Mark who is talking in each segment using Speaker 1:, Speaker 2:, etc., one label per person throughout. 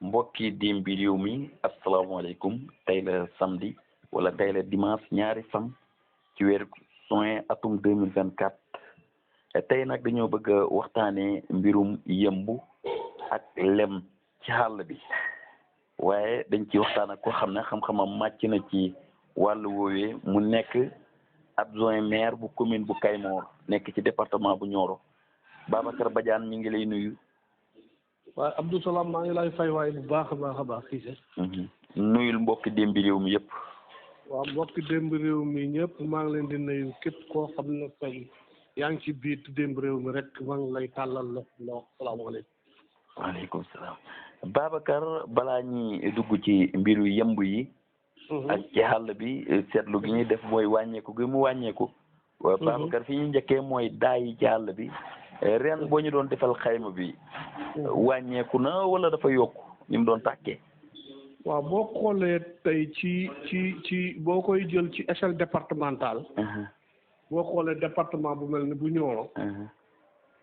Speaker 1: mbokki démbi réew mi asalaamaaleykum tey la samedi wala tey la dimanche ñaari fan ci weeru juin atum 2024 tey nag dañoo bëgg a waxtaanee mbirum yëmb ak lem ci xàll bi waaye dañ ci waxtaan ak koo xam ne xam-xamam màcc na ci wàllu woowee mu nekk adjoint maire bu commune bu Kaymoor nekk ci département bu Nioro Babacar Badiane ñu ngi lay nuyu.
Speaker 2: waaye Abdou Salam maa ngi lay fay waaye bu baax a baax Cissé.
Speaker 1: nuyul mbokki démbi réew mi yëpp.
Speaker 2: waaw mbokki démb réew mi ñëpp maa ngi leen di nuyu képp koo xam ne tey yaa ngi ci biir démb réew mi rek maa ngi lay tàllal la salaamaaleykum.
Speaker 1: waaleykum salaam Babacar balaa ñuy dugg ci mbiru yëmb yi. ak ci xàll bi seetlu gi ñuy def mooy wàññeeku gi mu wàññeeku. waaw Babacar fi ñu njëkkee mooy daay yi ci xàll bi. ren boo ñu doon defal xayma bi wàññeeku na wala dafa yokku ni mu doon tàkkee.
Speaker 2: waaw boo xoolee tey ci boo koy jël ci échelle départementale. boo xoolee département bu mel ni bu Nioro.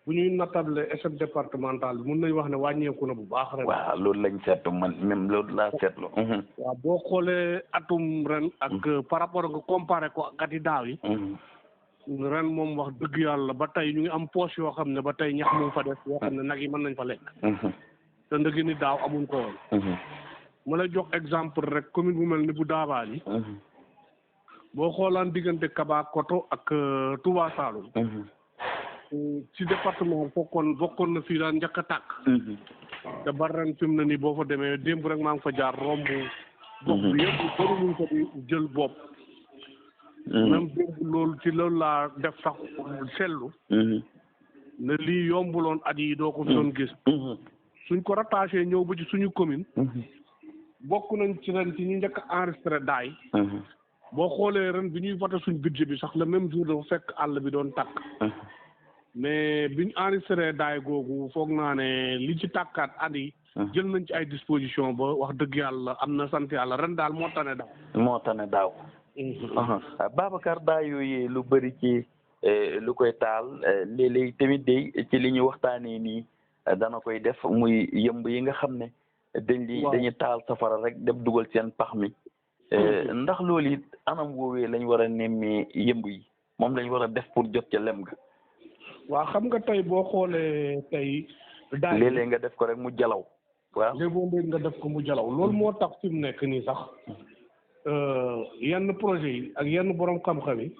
Speaker 2: bu ñuy nattable échelle départementale bi mun nañu wax ne wàññeeku na bu baax ren.
Speaker 1: waaw loolu lañ seetlu man même loolu laa seetlu.
Speaker 2: waaw boo xoolee atum ren ak par rapport nga comparé ko ak ati daaw yi. ren moom wax dëgg yàlla ba tey ñu ngi am poche yoo xam ne ba tey ñax mu fa def yoo xam ne nag yi mën nañ fa lekk. te ndëgg ni daaw amuñ ko woon. ma lay jox exemple rek commune bu mel ni bu Daabali. boo xoolaan diggante Kaba Koto ak Touba Saloum. ci département bokkoon na fii daan njëkk a tàkk. te ba ren fi mu ne nii boo fa demee démb rek maa ngi fa jaar romb. gox bi yëpp bëri ñu ko di jël bopp. même loolu ci loolu laa def sax seetlu. ne lii yombuloon at yi doo ko fi doon gis. suñ ko rattaché ñëw ba ci suñu commune. bokk nañ ci ren ci ñu njëkk a enregistré daay. boo xoolee ren bi ñuy voté suñ budget bi sax le même jour dafa fekk àll bi doon tàkk. mais biñ enregistré daay googu foog naa ne li ci tàkkaat at yi. jël nañ ci ay disposition ba wax dëgg yàlla am na sant yàlla ren daal moo tane daaw.
Speaker 1: moo tane daaw. Babacar daa yooyee lu bëri ci lu koy taal léeg-léeg tamit day ci li ñu waxtaanee nii dana koy def muy yëmb yi nga xam ne dañuy taal safara rek dem dugal seen pax mi ndax loolu it anam woowee lañ war a nemmee yëmb yi moom lañ war a def pour jot ca lem ga.
Speaker 2: waaw xam nga tey boo xoolee tey. daay
Speaker 1: léeg-léeg nga def ko rek mu jalaw. waaw
Speaker 2: léeg-léeg nga def ko mu jalaw loolu moo tax fi mu nekk nii sax. yenn projet yi ak yenn borom xam-xam yi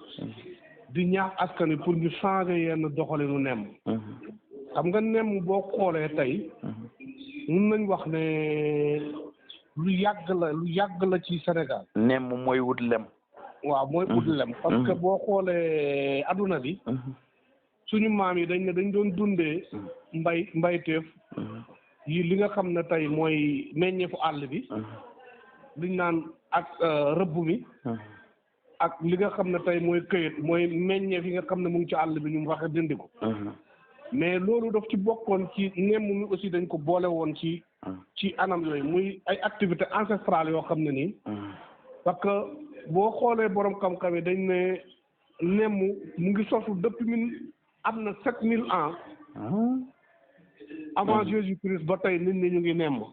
Speaker 2: di ñaax askan wi pour ñu changer yenn doxalinu nemm. xam nga nemm boo xoolee tey mun nañ wax ne lu yàgg la ci Sénégal.
Speaker 1: nemm mooy wut lem.
Speaker 2: waaw mooy wut lem. parce que boo xoolee adduna bi. suñu maam yi dañ doon dundee mbayteef yi li nga xam ne tey mooy meññeefu àll bi. liñ naan ak rëbb mi. ak li nga xam ne tey mooy këyit mooy meññeef yi nga xam ne mu ngi ci àll bi ñu mu waxe dindi ko. mais loolu daf ci bokkoon ci nemm mi aussi dañ ko boole woon ci anam yooyu muy ay activité ancestrale yoo xam ne nii. parce que boo xoolee borom xam-xam yi dañ ne nemm mu ngi sosu depuis am na 7000 ans. avant Jésus-Christ ba tey nit ñi ñu ngi nemm.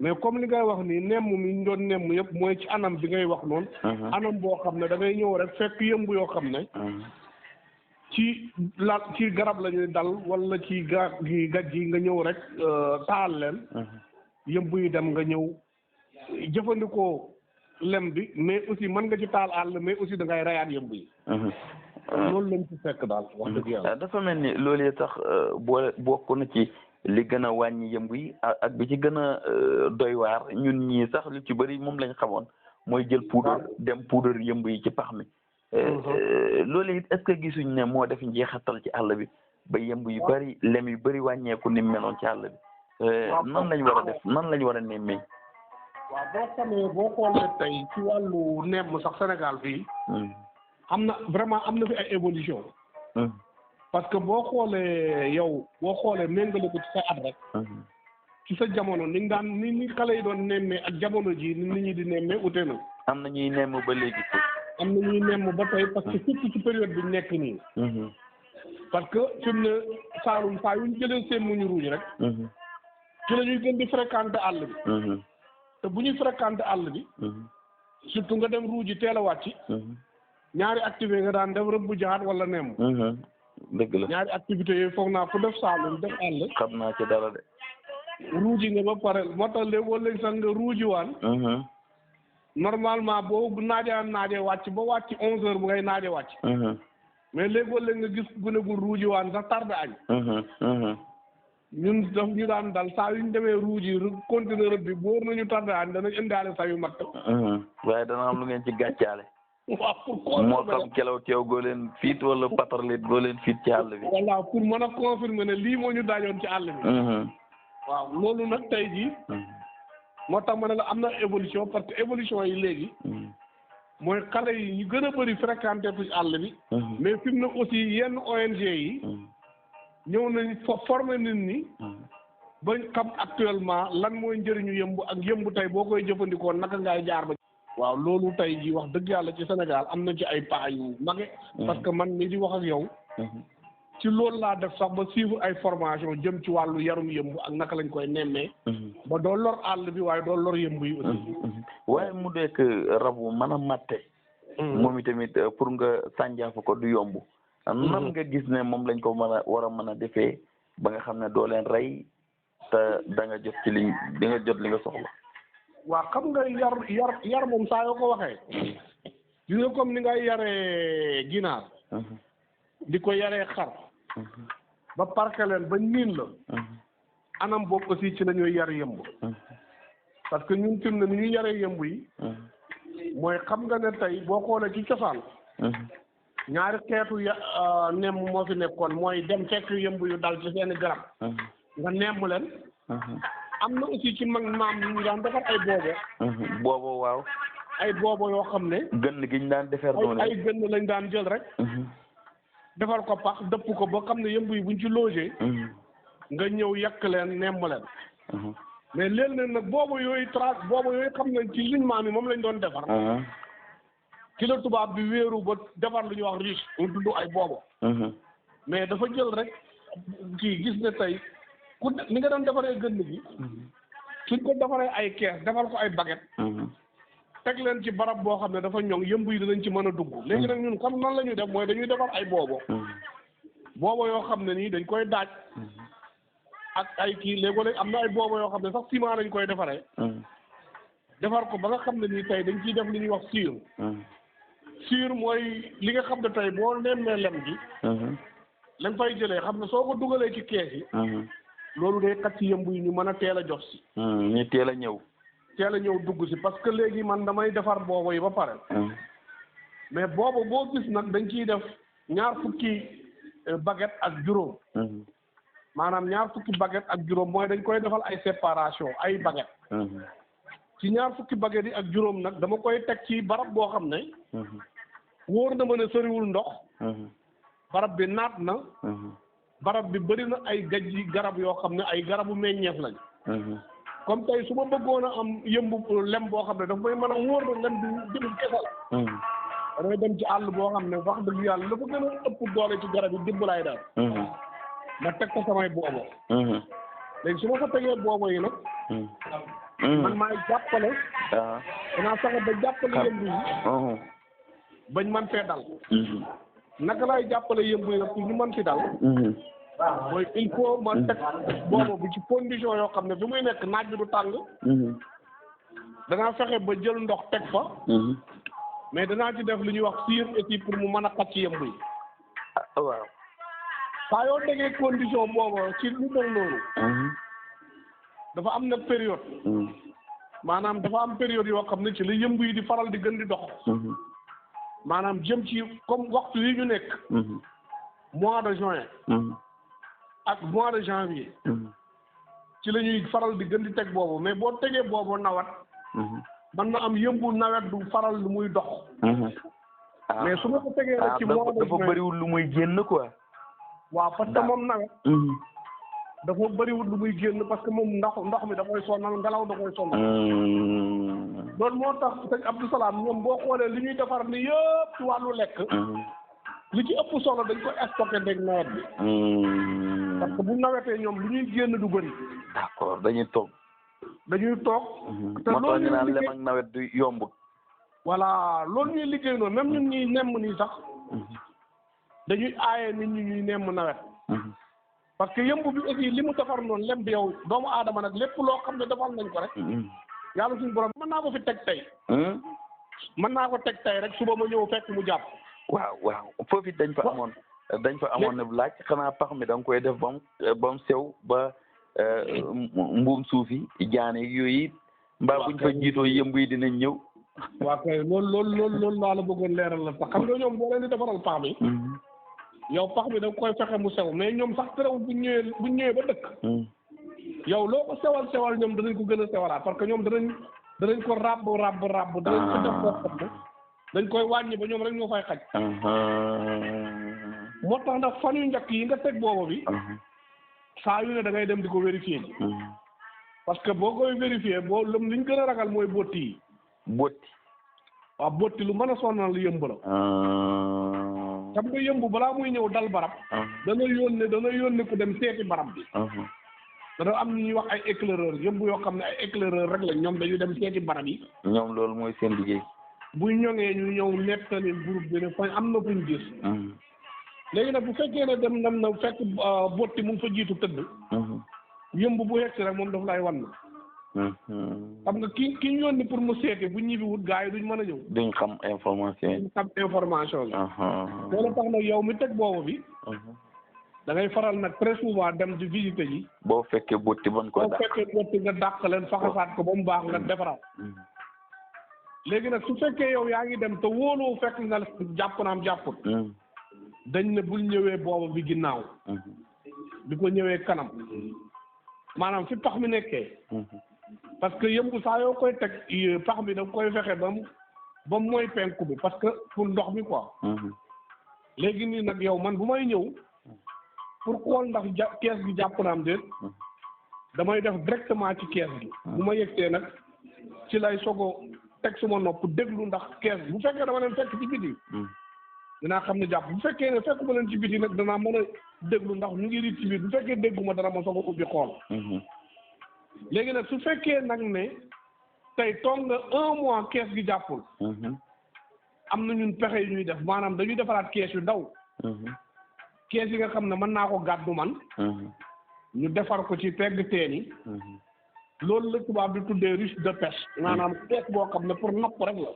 Speaker 2: mais comme li ngay wax nii nemm mi ñu doon nemm yëpp mooy ci anam bi ngay wax noonu. anam boo xam ne da ngay ñëw rek fekk yëmb yoo xam ne. ci garab la ñuy dal wala ci gaj yi nga ñëw rek taal leen. yëmb yi dem nga ñëw jëfandikoo lem bi mais aussi mën nga ci taal àll mais aussi da ngay rayaat yëmb yi. loolu lañ ci fekk daal wax dëgg yàlla.
Speaker 1: dafa mel ni loolu tax bokk na ci. li gën a wàññi yëmb yi ak bi ci gën a doy waar ñun ñii sax lu ci bëri moom lañ xamoon mooy jël poudre dem poudre yëmb yi ci pax mi. loolu it est-ce que gisuñ ne moo def njeexatal ci àll bi ba yëmb yu bëri lem yu bëri wàññeeku ni mu meloon ci àll bi. nan lañ war a def nan lañ war a nemmee.
Speaker 2: waaw boo xoolee tey ci wàllu nemm sax Sénégal fii. am na fi ay évolution. parce que boo xoolee méngale ko ci sa at rek. ci sa jamono ni xale yi doon nemmee ak jamono ji ni nit ñi di nemmee ute na.
Speaker 1: am na ñuy nemm ba léegi.
Speaker 2: am na ñuy nemm ba tey parce que surtout ci période bi ñu nekk nii. parce que fi mu ne Saalum saa yu ñu jëlee seen muñu ruuj rek. ci la ñuy gën di fréquenter àll bi. te bu ñuy fréquenter àll bi. surtout nga dem ruuji teel a wàcc. ñaari activité nga daan def rëbb jaxaat wala nemm.
Speaker 1: dëgg la
Speaker 2: ñaari activités yooyu foog naa ku def Saalum def àll.
Speaker 1: xam naa ci dara de.
Speaker 2: ruuji nga ba pare moo tax léegi wala léegi sax nga ruuji waan. normalement boobu naajee wàcc ba wàcc 11h bu ngay naaje wàcc. mais léegi wala léegi nga gis gune gu ruuji waan sax tardé añ. ñun daf ñu daan dal saa yu ñu demee ruuji continuer bi bu wóor nañu tardé añ danañ indaale saa yu mat.
Speaker 1: waaye dana am lu ngeen ci gàccaale.
Speaker 2: waaw pour
Speaker 1: moo xam kelaw teew goo leen fiit wala patarlit goo leen fiit ci àll bi.
Speaker 2: voilà pour mën a confirmer ne lii moo ñu daajoon ci àll bi. waaw loolu nag tey jii. moo tax ma ne la am na évolution parce que évolution yi léegi. mooy xale yi ñu gën a bëri fréquenté ci àll bi. mais fi mu ne aussi yenn ONG yi. ñëw nañ former nit ñi. ba xam actuellement lan mooy njëriñu yëmb ak yëmb tey boo koy jëfandikoo naka ngay jaar ba. waaw loolu tey jii wax dëgg yàlla ci Sénégal am na ci ay pas yu mage. parce que man mii di wax ak yow. ci loolu laa def sax ba suivre ay formation jëm ci wàllu yarum yëmb ak naka lañ koy nemmee. ba doo lor àll bi waaye doo lor yëmb yi aussi.
Speaker 1: waaye mu nekk rabu mën a matte. moom itamit pour nga sànjaafu ko du yomb. nan nga gis ne moom lañ ko war a mën a defee ba nga xam ne doo leen rey te da nga jot ci li nga jot li nga soxla.
Speaker 2: waaw xam nga yar moom saa yoo ko waxee. gis nga comme ni ngay yaree ginaar. di ko yaree xar. ba parke leen ba niin la. anam boobu aussi ci la ñuy yar yëmb. parce que ñun tim ne ni ñuy yaree yëmb yi. mooy xam nga ne tey boo xoolee ci cosaan. ñaari xeetu nemm moo fi nekkoon mooy dem fekk yëmb yu dal ci seeni garab. nga nemm leen. am na aussi ci maam ñu daan defar ay boobo.
Speaker 1: boobo waaw.
Speaker 2: ay boobo yoo xam ne.
Speaker 1: gën gi ñu daan defar noonu.
Speaker 2: ay gën lañ daan jël rek. defal ko pax dëpp ko ba xam ne yëmb yi buñ ci logé. nga ñëw yàq leen nemm leen. mais léeg-léeg nag boobu yooyu xam ne ci suñ maam yi moom lañ doon defar. ci la tubaab bi wéeru ba defar lu ñuy wax riche mu tudd ay boobo. mais dafa jël rek kii gis ne tey ku ni nga doon defaree gënn gi. suñ ko defaree ay kees defal ko ay baguette. teg leen ci barab boo xam ne dafa ñoŋ yëmb yi dinañ ci mën a dugg. léegi nag ñun comme nan la ñuy def mooy dañuy defar ay boobo. boobo yoo xam ne nii dañ koy daaj. ak ay kii léegi am na ay boobo yoo xam ne sax ciment lañ koy defaree. defar ko ba nga xam ne nii tey dañ ciy def li ñuy wax sur. sur mooy li nga xam ne tey boo nemmee lem gi. lañ fay jëlee xam ne soo ko dugalee ci kees yi. loolu day kat ci yëmb yi ñu mën a teel a jox si.
Speaker 1: ñu teel a ñëw.
Speaker 2: teel a ñëw dugg si parce que léegi man damay defar boobo yi ba pare. mais boobu boo gis nag dañ ciy def ñaar fukki baguette ak juróom. maanaam ñaar fukki baguette ak juróom mooy dañ koy defal ay séparation ay baguette. ci ñaar fukki baguette yi ak juróom nag dama koy teg ci barab boo xam ne. wóor na ma ne soriwul ndox. barab bi naat na. barab bi bëri na ay gaj yi garab yoo xam ne ay garabu meññeef lañ. comme tey su ma bëggoon a am yëmbu lem boo xam ne daf may mën a wóor na lem bi jëmul kese la. damay dem ci àll boo xam ne wax dëgg yàlla dafa gën a ëpp doole ci garab yi dimbalaay daal. ma teg ko samay boobo. léegi su ma ko tegee boobo yi nag. man maay jàppale. danaa fexe ba jàppale yëmb yi. bañ man fee dal. naka laay jàppale yëmb yi nag pour ñu mën fi dal. mooy il faut ma teg boobu bi ci condition yoo xam ne fi muy nekk naaj bi du tàng. danaa fexe ba jël ndox teg fa. mais danaa ci def lu ñuy wax sur aussi pour mu mën a xat ci yëmb yi.
Speaker 1: waaw.
Speaker 2: saa yoo tegee condition boobu ci lu mel noonu. dafa am na période. maanaam dafa am période yoo xam ne ci la yëmb yi di faral di gën di dox. maanaam jëm ci comme waxtu yi ñu nekk. mois de juin. ak mois de janvier. ci la ñuy faral di gën di teg boobu mais boo tegee boobu nawet. man na am yëmbu nawet du faral lu muy dox. mais su ma ko tegee rek ci mois de juin
Speaker 1: dafa bëriwul lu muy génn quoi.
Speaker 2: waaw parce que moom nawet. dafa bëriwul lu muy génn parce que moom ndox mi da koy sonal ngelaw da koy sonal. loolu moo tax sëñ Abdou Salam ñoom boo xoolee li ñuy defar ni yëpp ci wàllu lekk. li ci ëpp solo dañ koy stocké dégg nawet bi. parce que bu nawetee ñoom lu ñuy génn du bëri.
Speaker 1: d'accord dañuy toog.
Speaker 2: dañuy toog.
Speaker 1: te loolu ñu naan lem ak nawet du yomb.
Speaker 2: voilà loolu ñuy liggéey noonu même ñun ñuy nemm nii sax. dañuy aaye nit ñi ñuy nemm nawet. parce que yëmb bi aussi li mu defar noonu lem bi yow doomu aadama nag lépp loo xam ne defal nañ ko rek. yàlla suñu borom mën naa ko fi teg tey. mën naa ko teg tey rek suba ma ñëw fekk mu jàpp.
Speaker 1: waaw foofu dañ fa amoon ne laaj xanaa pax mi da nga koy def ba mu sew ba mbuum suuf yi jaane yooyu mbaa buñ fa jiitoo yëmb yi dinañ ñëw.
Speaker 2: waaw kay loolu laa la bëggoon leeral la sax xam nga ñoom boo leen di defaral pax mi. yow pax mi da nga koy fexe mu sew mais ñoom sax terewul buñ ñëwee ba dëkk. yow loo ko sewal ñoom danañ ko gën a sewalaat parce que ñoom danañ ko ràbb. danañ ko def koo xam ne dañ koy wàññi ba ñoom rek ñoo fay xaj. moo tax nag fan yu njëkk yi nga teg boobu bi. saa yu ne da ngay dem di ko vérifier ji. parce que boo koy vérifier li ñu gën a ragal mooy botti yi.
Speaker 1: botti.
Speaker 2: waaw botti lu mën a sonal yëmb la. xam nga yëmb balaa muy ñëw dal barab. dana yónni ku dem seeti barab bi. dana am ñuy wax ay éclaireur yëmb yoo xam ne ay éclaireur rek la ñoom dañuy dem seeti barab yi.
Speaker 1: ñoom loolu mooy seen liggéey.
Speaker 2: buy ñoŋee ñu ñëw nettali groupe bi ne fa am na fuñ gis. léegi nag bu fekkee ne dem na fekk botti mu ngi fa jiitu tëdd. yëmb bu yegg rek moom daf lay wan. xam nga ki ñu yónni pour mu seeti bu ñibbi wut gars yi duñ mën a ñëw.
Speaker 1: duñ xam information yi.
Speaker 2: duñ xam information la. loolu tax nag yow mi teg boobu bi. da ngay faral nag très souvent dem di visiter ji.
Speaker 1: boo fekkee botti ban ko dàq.
Speaker 2: boo fekkee botti nga dàq leen faxasaat ko ba mu baax nga defaraat. léegi nag su fekkee yow yaa ngi dem te wóoloo fekk nga jàpp naam jàpput. dañ ne bul ñëwee boobu bi ginnaaw. di ko ñëwee kanam. maanaam fi pax mi nekkee. parce que yëmb saa yoo koy teg pax mi da koy fexe ba mu mooy penku bi parce que pour ndox mi quoi. léegi nii nag yow man bu may ñëw pour xool ndax kees gi jàpp na am déet damay def directement ci kees gi. bu ma yegtee nag ci lay sogo teg suma nopp déglu ndax kees bu fekkee dama leen fekk ci biti. dinaa xam ne jàpp bu fekkee ne fekkuma leen ci biti nag danaa mën a déglu ndax ñu ngi riit ci biir bu fekkee dégguma dara ma soog a ubbi xool. léegi nag su fekkee nag ne tey toog nga 1 mois kees gi jàppul. am na ñun pexe yu ñuy def maanaam dañuy defaraat kees yu ndaw. kees yi nga xam ne mën naa ko gàddu man. ñu defar ko ci pegg teen yi. loolu la tubaab di tuddee ruche de pêche. maanaam kees boo xam ne pour napp rek la.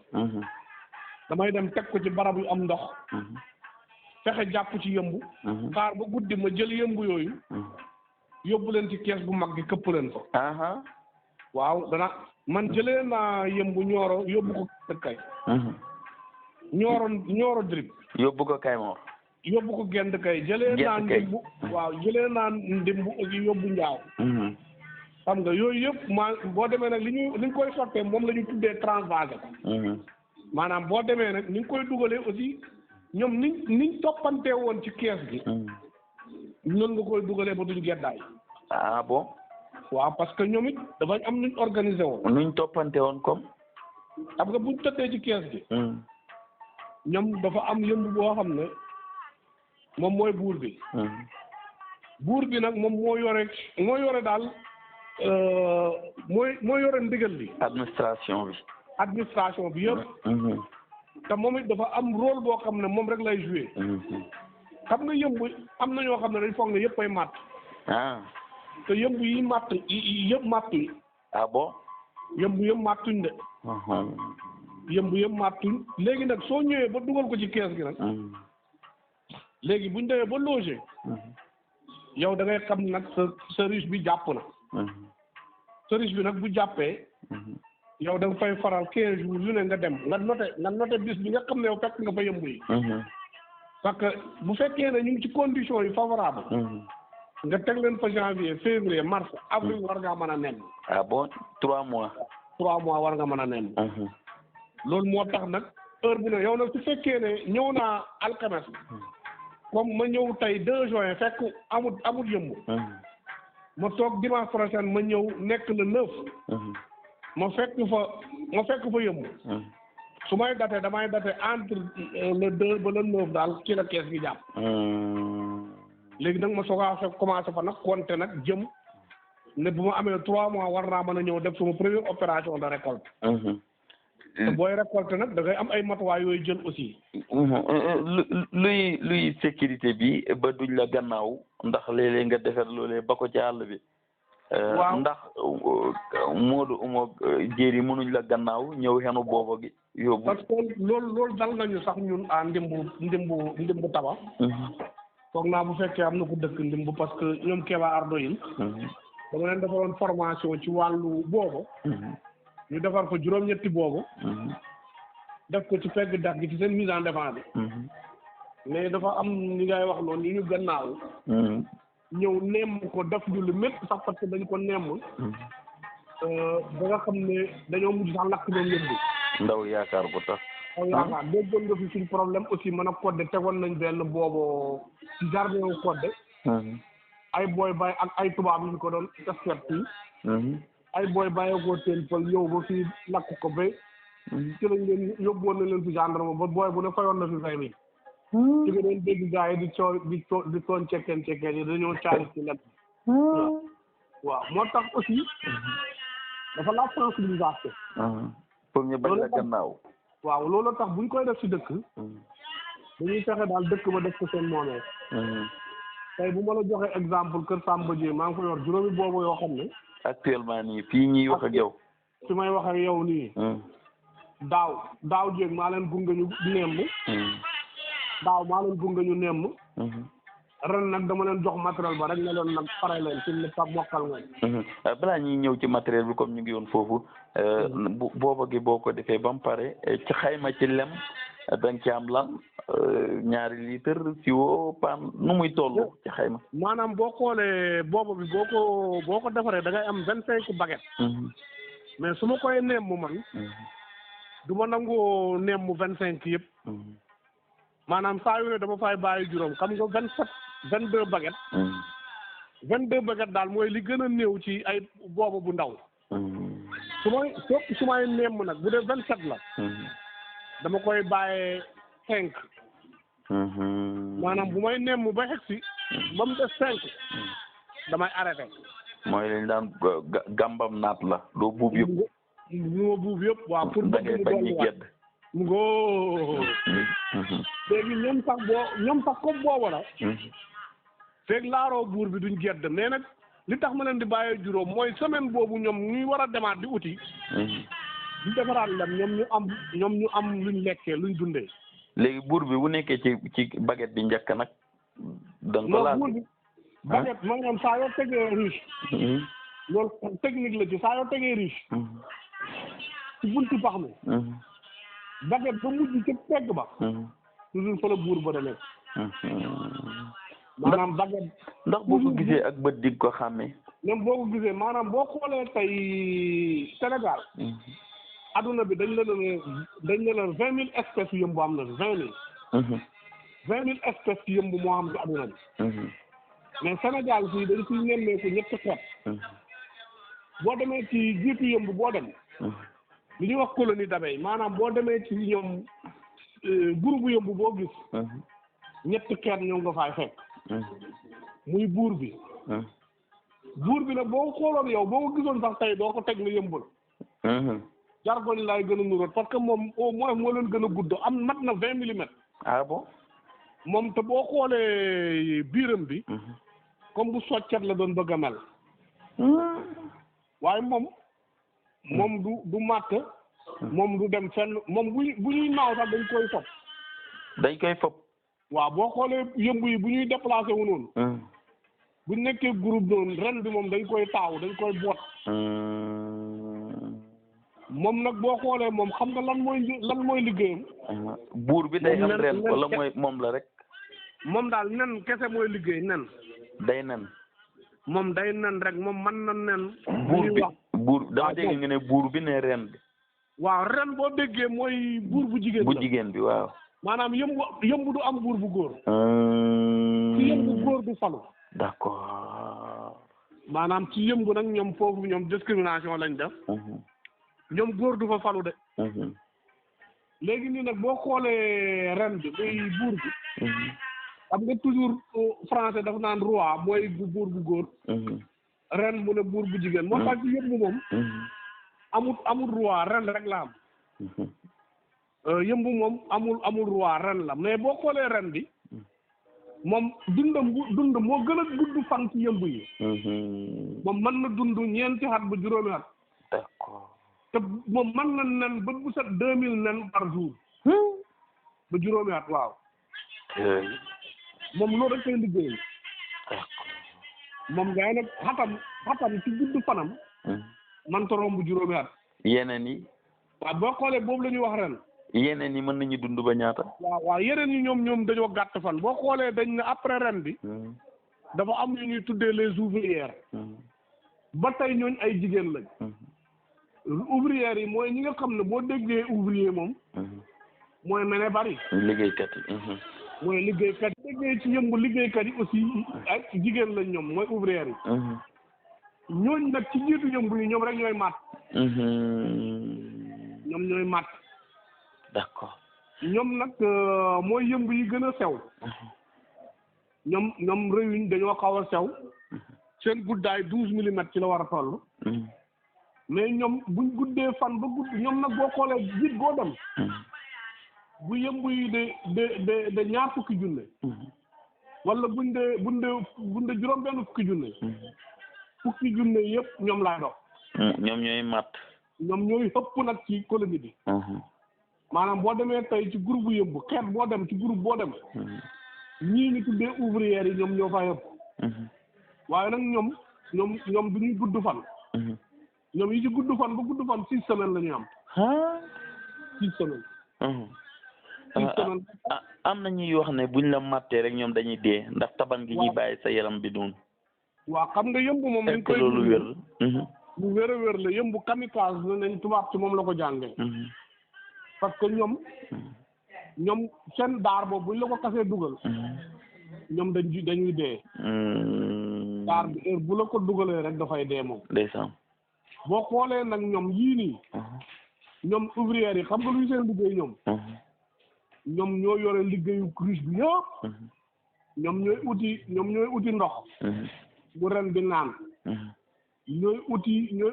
Speaker 2: damay dem teg ko ci barab yu am ndox. fexe jàpp ci yëmbu. xaar ba guddi ma jël yëmbu yooyu. yóbbu leen ci kees bu mag gi këpp leen ko. waaw man jëlee naa yëmbu ñooro yóbbu ko dëkkay. ñooro drip.
Speaker 1: yóbbu ko Kaymoor.
Speaker 2: yóbbu ko Gent kay jëlee naa ndimbu. waaw jëlee naa ndimbu aussi yóbbu njaaw. xam nga yooyu yëpp boo demee nag li ñu koy sottee moom la ñu tuddee transvasé ko. maanaam boo demee nag ni nga koy dugalee aussi ñoom niñ toppantee woon ci kees gi. noonu nga koy dugalee ba duñ geddaay.
Speaker 1: ah bon.
Speaker 2: waaw parce que ñoom it dafañ am nuñ organisé woon.
Speaker 1: nuñ toppante woon comme.
Speaker 2: xam nga buñ tëddee ci kees gi. ñoom dafa am yëmb boo xam ne moom mooy buur bi. buur bi nag moom moo yore daal moo yore ndigal li. administration bi yëpp. te moom it dafa am rôle boo xam ne moom rek lay joué. xam nga yëmb am na ñoo xam ne dañ foog ne yëpp ay màtt. te yëmb yi màtt yëpp màttuñ.
Speaker 1: ah bon.
Speaker 2: yëmb yëpp màttuñ de. yëmb yëpp màttuñ léegi nag soo ñëwee ba dugal ko ci kees gi nag. léegi buñ demee ba loger. yow da ngay xam nag sa riche bi jàpp na. sa riche bi nag bu jàppee. yow da nga fay faral 15 jours yu ne nga dem nga noté bis bi nga xam ne yow fekk nga fa yëmb yi. parce que bu fekkee ne ñu ngi ci conditions yi favorable. nga teg leen fa janvier février mars avril war ngaa mën a nen.
Speaker 1: ah bon 3 mois.
Speaker 2: 3 mois war nga mën a nen. loolu moo tax nag heure bu ne yow nag su fekkee ne ñëw naa alxames. comme ma ñëw tey 2 juin fekk amut yëmb. ma toog dimanche prochain ma ñëw nekk le 9. ma fekk fa yëmb. su may date damay date entre le 2 ba le 9 daal ci la kees gi jàpp. léegi nag ma soog a commencé fa nag compter nag jëm ne bu ma amee 3 mois war naa mën a ñëw def sama première opération de récolte. te booy récolte nag da ngay am ay matuwaay yooyu jël aussi.
Speaker 1: luy sécurité bi ba duñ la gannaaw ndax léeg-léeg nga defar loolee ba ko ci àll bi.
Speaker 2: waaw
Speaker 1: ndax Modou Ouma jéeri mënuñ la gannaaw ñëw xenu booba gi yóbbu.
Speaker 2: parce que loolu dal nañu sax ñun à ndimbu taba. foog naa bu fekkee am na ku dëkk ndimbu parce que ñoom Kéba Ardo yi. dama leen defaroon formation ci wàllu boobu. ñu defar ko juróom-ñetti boobu. def ko ci pegg dax gi ci seen mise en défense bi. mais dafa am li ngay wax noonu ñu gannaaw. ñëw nemm ko def ñu lu métti sax parce que dañ ko nemm. ba nga xam ne dañoo mujj sax lakk ñoom yëpp.
Speaker 1: ndaw yaakaar bu tax.
Speaker 2: ndaw yaakaar déggoon nga fi suñ problème aussi mën a codé tegoon nañ benn boobu ci jardin wu codé. ay booy bay ak ay tubaab yu ñu ko doon expert fii. ay booy bàyyeekoo teen pël ñëw ba fii lakk ko ba. ci lañ leen yóbbuwoon na leen fi gendarme ba booy bu ne fayoon na fi 5000. ci nga doon dégg gars yi di tooñ cekkeen yi dañoo caari ci lekk. waaw moo tax aussi dafa la sensibilisation.
Speaker 1: pour ñu bañ la gannaaw.
Speaker 2: waaw loolu tax buñ koy def ci dëkk. dañuy fexe daal dëkk ba def ko seen moomeel. tey bu ma la joxee exemple Kër Samba Dieng maa ngi ko yor juróomi boobu yoo xam ne.
Speaker 1: actuellement nii fii ñuy wax ak yow.
Speaker 2: fi may wax ak yow nii. daaw jéeg maa leen gunge ñu nemm. daaw maa leen gunge ñu nemm. ren nag dama leen jox matériel ba rek ne leen nag pare leen fi mu ne sax mokkal nga.
Speaker 1: balaa ñuy ñëw ci matériel bi comme ñu ngi woon foofu. booba gi boo ko defee ba mu pare ci xayma ci lem da nga ci am lan 2 litre siwo paan nu muy toll ci xayma.
Speaker 2: maanaam boo xoolee booba bi boo ko defaree da ngay am 25 baguette. mais su ma koy nemm man. du ma nangoo nemm 25 yëpp. maanaam saa yu ne dama fay bàyyi juróom xam nga 27 22 baguette. 22 baguette daal mooy li gën a néew ci ay booba bu ndaw. su may nemm nag bu dee 27 la. dama koy bàyyee 5. maanaam bu may nemm ba xeg si ba mu des 5 damay arrêté.
Speaker 1: mooy lañ daan gàmbam naat la doo buub yëpp.
Speaker 2: lu ma buub yëpp waaw pour.
Speaker 1: da ngay bañ ñu gedd.
Speaker 2: ngoo. léegi ñoom sax comme boobu la. feeg laaroo buur bi duñ gedd mais nag li tax ma leen di bàyyee juróom mooy semaine boobu ñoom ñuy war a demaat di uti. ñu defaraat leen ñoom ñu am luñ lekkee luñ dundee.
Speaker 1: léegi buur bi bu nekkee ci baguette bi njëkk nag. da nga ko laal
Speaker 2: buur bi baguette maanaam saa yoo tegee riche. loolu technique la ci saa yoo tegee riche. ci bunti pax mi. baguette ba mujj ca pegg ba. toujours fa la buur ba demee. maanaam baguette.
Speaker 1: ndax boo ko gisee ak bët dig ko xàmmee.
Speaker 2: même boo ko gisee maanaam boo xoolee tey Sénégal. adduna bi dañ leen 20 000 espèces yëmb am na 20 000. 20 000 espèces yëmb moo am ci adduna bi. mais Sénégal fii dañ fiy nemmeeku ñetti xeet. boo demee ci jiitu yëmb boo dem. li ñuy wax colonie d'abeilles maanaam boo demee ci ñoom groupe yëmb boo gis. ñetti xeet ñoom nga fay fekk. muy buur bi. buur bi nag boo xooloon yow boo ko gisoon sax tey doo ko teg nga yëmbal. jargoñ laay gën a nuróot parce que moom au moins moo leen gën a gudd mat na 20 millimètres.
Speaker 1: ah bon.
Speaker 2: moom te boo xoolee biiram bi. comme bu soccet la doon bëgg a mel. waaye moom du màtt. moom du dem fenn moom bu ñuy naaw sax dañ koy fob.
Speaker 1: dañ koy fob.
Speaker 2: waaw boo xoolee yëmb yi bu ñuy déplacé wu noonu. bu ñu nekkee groupe noonu ren bi moom dañ koy taaw dañ koy boot. moom nag boo xoolee moom xam nga lan mooy liggéeyam.
Speaker 1: buur bi day am ren wala mooy moom la rek.
Speaker 2: moom daal nen kese mooy liggéey nen.
Speaker 1: day nen.
Speaker 2: moom day nen rek moom mën na nen.
Speaker 1: buur dama dégg nga ne buur bi ne ren bi.
Speaker 2: waaw ren boo déggee mooy buur bu jigéen
Speaker 1: bu jigéen bi waaw.
Speaker 2: maanaam yëmb du am buur bu góor. ci yëmb góor du falu.
Speaker 1: d'accord.
Speaker 2: maanaam ci yëmb nag ñoom foofu ñoom discrimination lañ def. ñoom góor du fa falu de. léegi nii nag boo xoolee ren bi muy buur bi xam nga toujours français dafa naan roi mooy bu buur bu góor ren mu ne buur bu jigéen moo tax ci yëmb moom amul roi ren rek la am yëmb moom amul roi ren la mais boo xoolee ren bi moom dund moo gën a gudd fan ci yëmb yi moom mën na dund ñeenti at ba juróomi at
Speaker 1: d'accord
Speaker 2: te moom mën na nen ba bu set 2000 nen par jour ba juróomi at waaw moom loolu rek koy liggéey moom ngay nag xatam ci gudd fanam man ta romb juróomi at
Speaker 1: yeneen yi
Speaker 2: waaw boo xoolee boobu la ñuy wax ren
Speaker 1: yeneen yi mën nañu dund ba ñaata
Speaker 2: waaw yeneen yi ñoom dañoo gàtt fan boo xoolee dañ ne après ren bi dafa am ñu ñuy tuddee les ouvrières ba tey ñooñ ay jigéen lañ ouvrières yi mooy ñi nga xam ne boo déggee ouvrier moom mooy mene bari
Speaker 1: liggéeykat yi
Speaker 2: mooy liggéeykat yi déggee ci yëmb liggéeykat yi aussi ay jigéen lañ ñoom mooy ouvrières yi ñooñ nag ci jiitu yëmb yi ñoom rek ñooy matt ñoom ñooy matt
Speaker 1: d'accord
Speaker 2: ñoom nag mooy yëmb yi gën a sew ñoom réew dañoo xaw a sew seen guddaay 12 millimètres ci la war a toll mais ñoom buñ guddee fan ba gudd ñoom nag boo xoolee jiit boo dem bu yëmb yi de ñaar fukki junne wala buñ de juróom benn fukki junne yëpp ñoom laay dox
Speaker 1: ñoom ñooy matt
Speaker 2: ñoom ñooy ëpp nag ci colonie bi maanaam boo demee tey ci groupe yëmb xeet boo dem ci groupe boo dem ñii ñu tuddee ouvrières yi ñoom ñoo fay ëpp waaye nag ñoom du ñuy gudd fan ñoom yi ci gudd fan ba gudd fan 6 semaines la ñuy am 6 semaines
Speaker 1: am na ñuy wax ne buñ la mattee rek ñoom dañuy dee ndax taban gi ñuy bàyyi sa yaram bi doon
Speaker 2: waaw xam nga yëmb moom lañ koy
Speaker 1: loolu wér
Speaker 2: lu wér a wér la yëmb kamikaze la nañ tubaab ci moom la ko jàngee parce que ñoom seen daar boobu buñ la ko kasee dugal ñoom dañuy dee daar bi heure bu la ko dugalee rek dafay dee moom
Speaker 1: ndeysaan
Speaker 2: boo xoolee nag ñoom yii nii ñoom ouvrières yi xam nga luy seen liggéey ñoom ñoo yore liggéeyu cruche bi yëpp ñoom ñooy uti ndox bu ren bi naan ñooy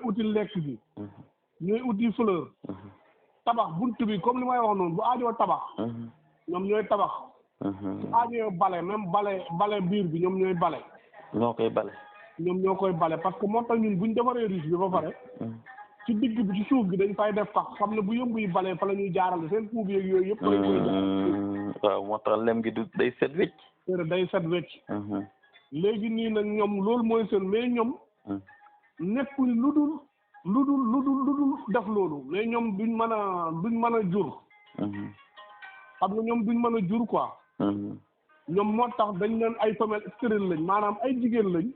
Speaker 2: uti lekk bi ñooy uti fleur tabax bunt bi comme li may wax noonu bu aajoo tabax ñoom ñooy tabax su aajoo bale même bale biir bi ñoom ñooy bale
Speaker 1: ñoo koy bale parce que moo tax ñun buñ defaree riche bi ba pare ci digg bi ci suuf gi dañ fay def pax xam ne bu yëmb yi balee fa la ñuy jaarale seen puub yeeg yooyu yëpp lañ koy jaar waaw moo tax lem gi day set wecc léegi nii nag ñoom loolu mooy seen mais ñoom nekkuñ lu dul def loolu mais ñoom duñ mën a jur xam nga ñoom duñ mën a jur quoi ñoom moo tax dañ leen ay femelle stérile lañ maanaam ay jigéen lañ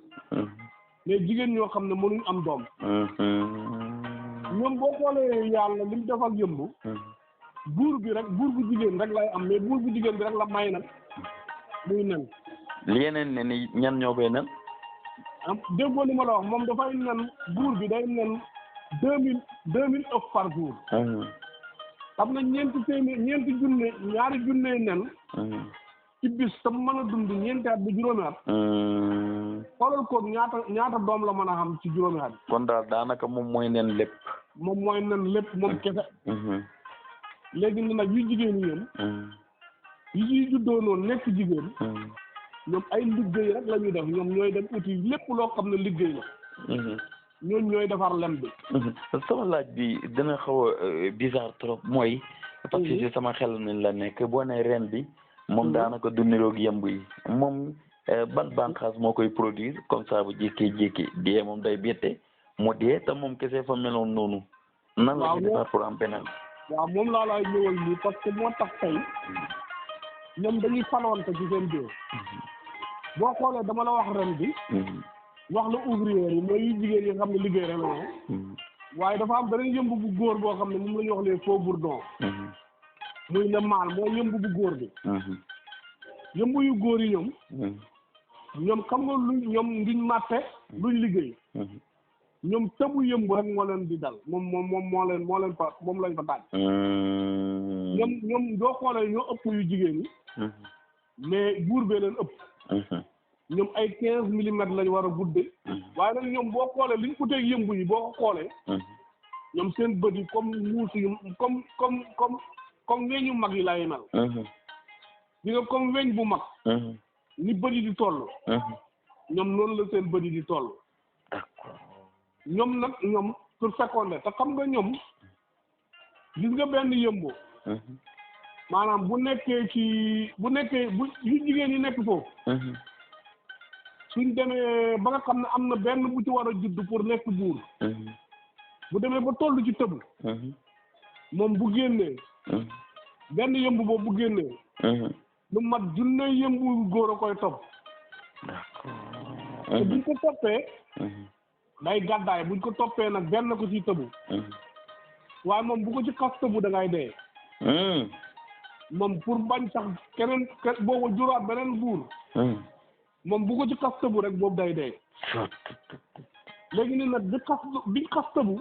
Speaker 1: mais jigéen ñoo xam ne mënuñ am doom ñoom boo xoolee yàlla li mu def ak yëmb buur bu jigéen rek lay am mais buur bu jigéen bi rek la may nag muy nen li yeneen ne ni ñan ñoo koy nen
Speaker 2: déggoo li ma la wax moom dafay nen buur bi day nen 2000 œufs par jour xam nga ñeenti junne ñaari junne nen ci bis te mën a dund ñeenti at ba juróomi at xoolal koog ñaata doom la mën a xam ci juróomi at
Speaker 1: kon daal daanaka moom mooy nen lépp moom kese léegi ne nag yu jigéen ñi ñoom yi ciy juddoo noonu nekk jigéen ñoom ay liggéey rek la ñuy def ñoom ñooy dem uti lépp loo xam ne liggéey la ñooñu ñooy defar lem bi sama laaj bi dina xaw a bizarre trop mooy parce que ci sama xel ni la nekk boo ne ren bi moom daanaka du niroog yëmb yi moom ban bànqaas moo koy produire comme ça bu jékki-jékki dee moom day bette mu dee te moom kese fa meloon noonu nan la ñuy defar pour am beneen
Speaker 2: waaw moom laa lay ñëwal nii parce que moo tax tey ñoom dañuy faloonte ci seen biir boo xoolee dama la wax ren bi wax la ouvrière yi mooy yu jigéen yi nga xam ne liggéey rek la waaye dafa am beneen yëmb bu góor boo xam ne moom la ñuy wax les faux bourdons muy ne maal mooy yëmb bu góor bi yëmb yu góor yi ñoom xam nga ñoom duñ màtte duñ liggéey ñoom tëbu yëmb rek moo leen di dal moom lañ fa taaj ñoom doo xoolee ñoo ëpp yu jigéen ñi. mais buur bee leen ëpp. ñoom ay 15 millimètres lañ war a gudde. waaye nag ñoom boo xoolee liñ utee yëmbu yi boo ko xoolee. ñoom seen bët yi comme muus yu comme weñ yu mag yi lay mel. di nga comme weñ bu mag. ni bët yi di toll. ñoom noonu la seen bët yi di toll. ñoom nag ñoom pour fécondé te xam nga ñoom gis nga benn yëmbo. maanaam bu yu jigéen yi nekk foofu. suñ demee ba nga xam ne am na benn bu ci war a judd pour nekk buur. bu demee ba toll ci tëb. moom bu génnee. benn yëmb boobu bu génnee. lu mat junne yëmbu góor a koy topp. te buñ ko toppee. day gàddaay buñ ko toppee nag benn ko ci tëbu. waaye moom bu ko ci xas tëbu da ngay dee. moom pour bañ sax keneen boobu juraat beneen buur. moom bu ko ci xas tëbu rek boobu day dee. léegi ni nag bi xas tëbu.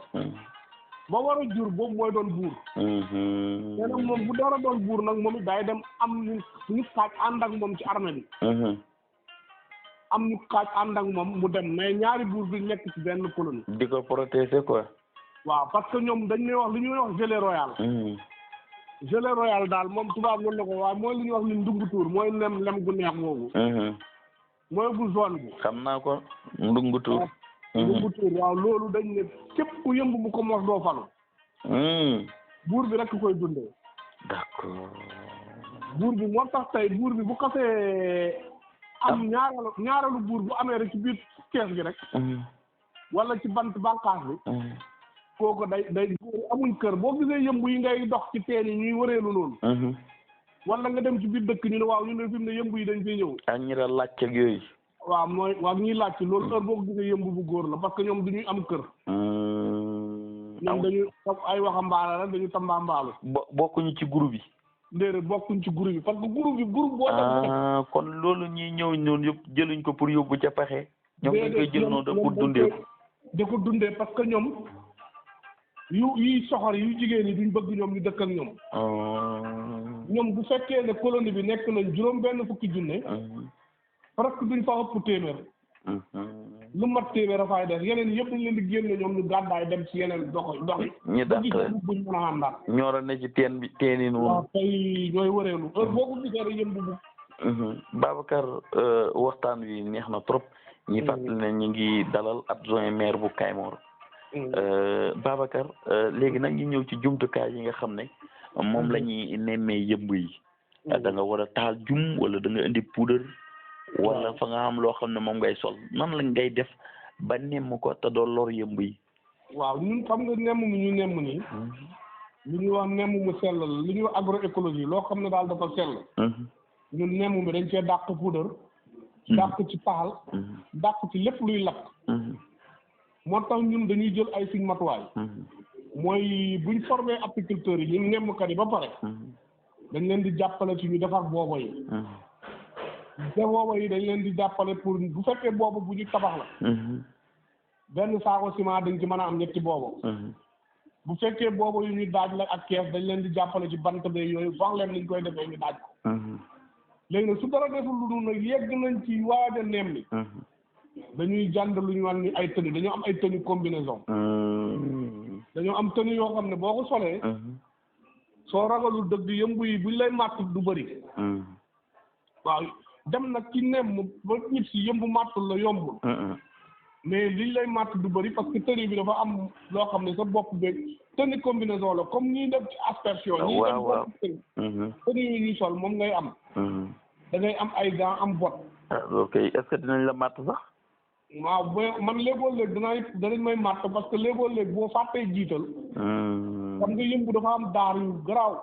Speaker 2: ba war a jur boobu mooy doon buur. te nag moom bu door a doon buur nag moom it day dem am ñu xaaj ànd ak moom ci armée bi. am ñu xaaj ànd ak moom mu dem mais ñaari buur bi nekk ci benn colonie.
Speaker 1: di ko protéger quoi.
Speaker 2: waaw parce que ñoom dañ lay wax li ñuy wax gelée royal. gelée royal daal moom tubaab mën na ko waaye mooy li ñuy wax ni ndungutuur mooy lem gu neex moogu. mooy bu zone bi.
Speaker 1: xam naa ko ndungutuur.
Speaker 2: ndungutuur waaw loolu dañ ne képp ku yëmb bu ko mos doo falu. buur bi rek koy dundee.
Speaker 1: d'accord.
Speaker 2: buur bi moo tax tey buur bi bu xasee am ñaareelu buur bu amee rek ci biir kees gi rek. wala ci bànqaas bi. kooku day amuñ kër boo gisee yëmb yi ngay dox ci teen yi ñuy wëreelu noonu. wala nga dem ci biir dëkk ñu ne waaw ñu ne fi mu ne yëmb yi dañ fiy ñëw.
Speaker 1: ak ñi la laajte ak yooyu.
Speaker 2: waaw ñuy laajte loolu heure boo ko gisee yëmb bu góor la parce que ñoom duñuy am kër. ñoom dañuy ay waxambaane la dañu tambaambaalu.
Speaker 1: bokkuñu ci groupe yi.
Speaker 2: déedéet bokkuñ ci groupe yi parce que groupe boo dem.
Speaker 1: kon loolu ñuy ñëw noonu yëpp jëluñ ko pour yóbbu ca pexe. ñoom dañ koy jël noonu pour dundee ko.
Speaker 2: da ko dundee parce que ñoom yuy soxor yu jigéen yi duñ bëgg ñoom ñu dëkk ak ñoom. ñoom bu fekkee ne colonie bi nekk nañ juróom benn fukki junne. presque duñ fa ëpp téeméer. lu mat téeméer dafay def yeneen yëpp dañ leen di génne ñoom ñu gàddaay dem ci yeneen dox yi.
Speaker 1: ñu dàq
Speaker 2: buñ mën a àndaat.
Speaker 1: ñoora ne ci teen yi noonu.
Speaker 2: waaw tey ñooy wëreelu heure boo ko gisee rek yëmb bu.
Speaker 1: Babacar waxtaan wi neex na trop. ñi fàttali ne ñu ngi dalal adjoint maire bu Kayemor. Babacar léegi nag ñu ñëw ci jumtukaay yi nga xam ne moom la ñuy nemmee yëmb yi. da nga war a taal jum wala da nga indi poudre. wala fa nga am loo xam ne moom ngay sol nan lañ ngay def ba nemm ko te doo lor yëmb yi.
Speaker 2: waaw ñun xam nga nemm mi ñu nemm nii. lu ñuy wax nemm mu sell lu ñuy wax agroécologie loo xam ne daal dafa sell. ñun nemm mi dañ cee dàq poudre. dàq ci taal. dàq ci lépp luy lakk. moo tax ñun dañuy jël ay suñ matuwaay. mooy buñ formé apiculteurs yi ñun nemmkat yi ba pare. dañ leen di jàppale ci ñu defar boobo yi. te boobo yi dañ leen di jàppale pour bu fekkee boobu bu ñu tabax la. benn saako ciment dañ ci mën a am ñetti boobo. bu fekkee boobo yu ñu daaj la ak kees dañ leen di jàppale ci bant beeg yooyu wax leen liñ koy defee ñu daaj ko. léegi nag su dara deful lu dul nag yegg nañ ci waaj a nemm li dañuy jànd lu ñu wax ni ay tenue dañoo am ay tenue combinaison. dañoo am tenue yoo xam ne boo ko solee. soo ragalul dëgg yëmb yi buñ lay màtt du bëri. waaw dem nag ci nemm ba ñib si yëmb màttul la yombul. mais liñ lay màtt du bëri parce que tenue bi dafa am loo xam ne sa bopp beeg tenue combinaison la comme ñuy def ci aspersion. ñuy dem bopp tenue yi ñuy sol moom ngay am. da ngay am ay gants am bot.
Speaker 1: ok est-ce que dinañ la màtt sax.
Speaker 2: waaw man léegoo-léeg danañ may màtt parce que léegoo-léeg boo fàttee jiital. xam nga yëmb dafa am daar yu garaaw.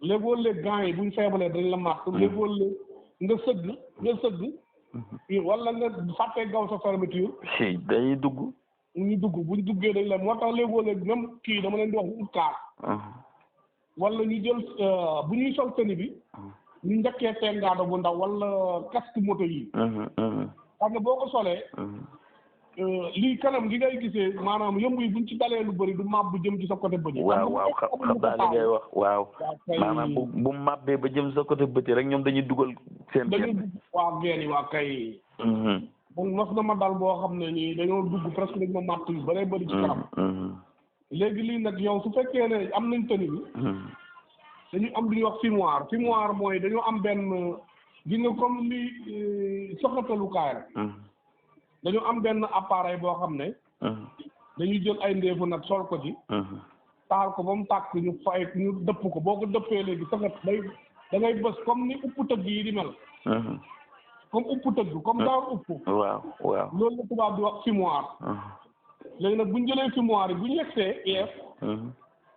Speaker 2: léegoo-léeg gants yi buñ feebalee dañ la màtt. léegoo-léeg nga sëgg. wala nga fàttee gaw sa fermeture.
Speaker 1: si dañuy dugg.
Speaker 2: ñu dugg buñ duggee dañ la moo tax léegoo-léeg même kii dama leen di wax ut kaar. wala ñu jël bu ñuy sol tenue bi. ñu njëkkee tengaado bu ndaw wala casque moto yi. xam nga boo ko solee. lii kanam gi ngay gisee maanaam yëmb yi buñ ci dalee lu bëri du màbb bu jëm ci sa côté bët yi.
Speaker 1: waaw xam naa li ngay wax waaw. maanaam bu màbbee ba jëm sa côté bët yi rek ñoom dañuy dugal seen.
Speaker 2: dañuy dugg waa geen yi waa kay. man mos na ma dal boo xam ne nii dañoo dugg presque dañ ma màtt yu bëree bëri ci kanam. léegi lii nag yow su fekkee ne am nañ tëni bi. dañu am lu ñuy wax fumoir fumoir mooy dañoo am benn gi nga comme li soxatalukaay rek. dañoo am benn appareil boo xam ne. dañuy jël ay ndeefu nag sol ko ci. taal ko ba mu tàkk ñu fay ñu dëpp ko boo ko dëppee léegi soxat day da ngay bës comme ni upp tëgg yi di mel. comme upp tëgg comme genre upp.
Speaker 1: waaw waaw
Speaker 2: loolu la tubaab di wax fumoir. léegi nag bu ñu jëlee fumoir yi bu ñu yegsee IEF.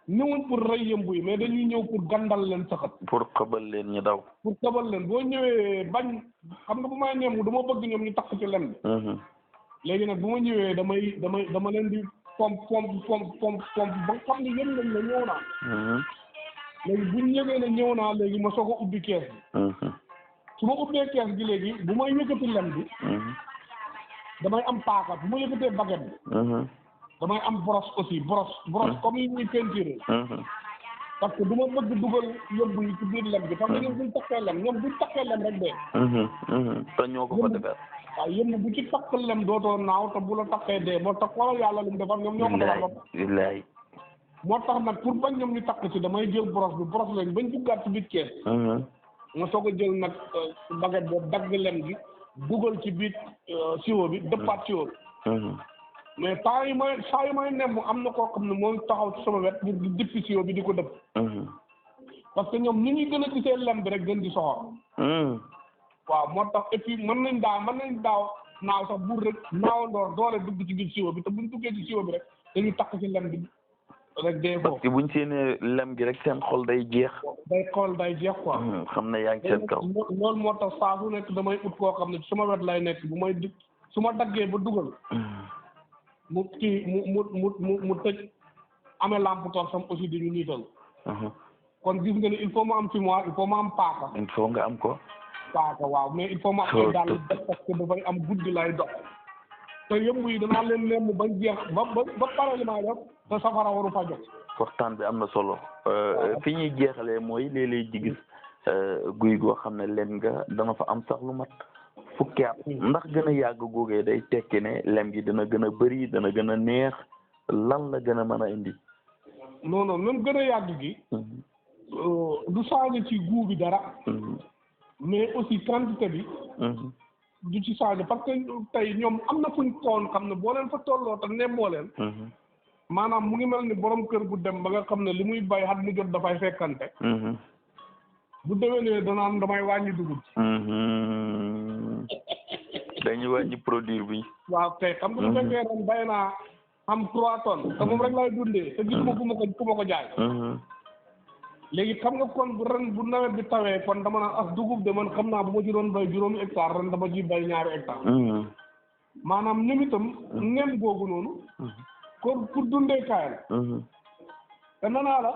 Speaker 2: ñëwuñ pour rey yëmb yi mais dañuy ñëw pour gandal leen saxat.
Speaker 1: pour xëbal leen ñu daw.
Speaker 2: pour xëbal leen boo ñëwee bañ xam nga bu may nemm dama bëgg ñoom ñu takk ci lem bi. léegi nag bu ma ñëwee dama leen di pompe ba xam ne yëpp nañ la ñëw naa. léegi bu ñu yëgee ne ñëw naa léegi ma soog a ubbi kees bi. su ma ubbee kees gi léegi bu may yëkkati lem bi. damay am paaka bu ma yëkkatee baguette bi. damay am brosse aussi brosse comme yi ñuy peinture. parce que du ma bëgg dugal yëmb yi ci biir lem bi parce que ñoom buñ takkee lem ñoom buñ takkee lem rek dee.
Speaker 1: te ñoo ko fa defar.
Speaker 2: waaw yëmb bu ci takk lem dootoo naaw te bu la takkee dee moo tax wala yàlla lu mu defar ñoom ñoo ko defar ba.
Speaker 1: wallaay
Speaker 2: moo tax nag pour bañ ñoom ñu takk ci damay jël brosse lañ bañ duggaat ci biir kees. ma soog a jël nag baguette boobu dagg lem gi dugal ci biir siwo bi dëppaat siwo bi. mais saa yu may nemm am na koo xam ne mooy taxaw ci sama wet di dippi siwo bi di ko dëpp. parce que ñoom ni ñuy gën a gisee lem bi rek gën di soxor. waaw moo tax et puis mën nañ daaw naaw sax buur rek naawandoor doole dugg ci biir siwo bi te buñ duggee ci siwo bi rek dañuy takk ci lem bi rek dee foofu.
Speaker 1: parce que buñ séenee lem gi rek seen xol day jeex. day jeex quoi. xam ne yaa ngi seen kaw.
Speaker 2: loolu moo tax saa su nekk damay ut koo xam ne sama wet lay nekk bu may di su ma daggee ba dugal. mu tëj amee lampe toog sam aussi di ñu niital. kon gis nga ni il faut mu am fumoir il faut mu am paaka.
Speaker 1: il faut nga am ko.
Speaker 2: paaka waaw mais il faut mu am ay dàll parce que dafay am guddi lay dox. te yëmb yi danaa leen nemm ba jeex ba pare li may def te safara waru fa jot.
Speaker 1: waxtaan bi am na solo. fi ñuy jeexalee mooy léeg-léeg di gis guy goo xam ne leen nga dana fa am sax lu mat fukki at ndax gën a yàgg googee day tekki ne lem gi dana gën a bëri dana gën a neex lan la gën a mën a indi.
Speaker 2: non non même gën a yàgg gi. du changé ci goût bi dara. mais aussi quantité bi. du ci changé parce que tey ñoom am na fuñ toon xam ne boo leen fa tolloo te nemmoo leen. maanaam mu ngi mel ni borom kër bu dem ba nga xam ne li muy bay at mu jot dafay fekkante. bu déwénee danaan damay wàññi dugub.
Speaker 1: dañuy wàññi produit bi.
Speaker 2: waaw kay xam nga bu fekkee ren bay naa am 3 tonnes. te moom rek lay dundee te gis ma ku ma ko jaay. léegi xam nga kon bu ren bu nawet bi tawee kon dama naan as dugub de man xam naa bu ma ci doon bay juróomi hectare ren dama ci bay 2 hectares. maanaam ñoom itam nem googu noonu. kon pour dundee kaay la. te nanaa la